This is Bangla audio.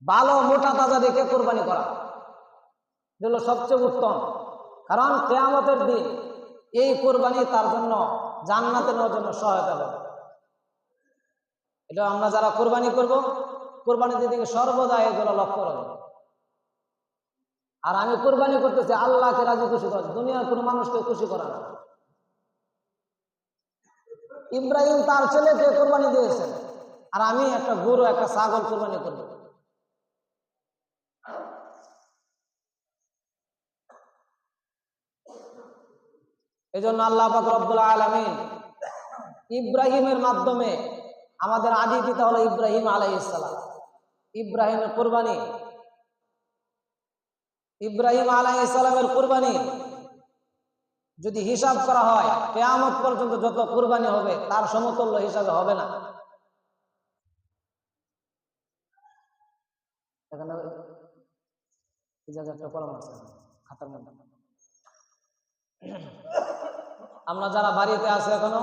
ভালো মোটা তাজা দেখে কোরবানি করা এগুলো সবচেয়ে উত্তম। কারণ কিয়ামতের দিন এই কোরবানি তার জন্য জান্নাতে নেওয়ার জন্য সহায়তা হবে। এটা আমরা যারা কোরবানি করব, কোরবানির দিকে সর্বদা এগুলো লক্ষ্য রাখবো। আর আমি কোরবানি করতেছি আল্লাহকে রাজি খুশি করা, দুনিয়ার কোনো মানুষকে খুশি করা না। ইব্রাহিম তার ছেলেকে কোরবানি দিয়েছেন, আর আমি একটা গরু একটা ছাগল কোরবানি করব। এই জন্য আল্লাহ পাক রব্বুল আলামিন ইব্রাহিমের মাধ্যমে, আমাদের আদি পিতা হলো ইব্রাহিম আলাইহিস সালাম, ইব্রাহিমের কোরবানি, ইব্রাহিম আলাইহিস সালামের কোরবানি যদি হিসাব করা হয় কিয়ামত পর্যন্ত যত কোরবানি হবে তার সমতুল্য হিসাবে হবে না। এখানে এই জায়গায় একটা কলম আছে খাতার মধ্যে। আমরা যারা বাড়িতে আছে এখনো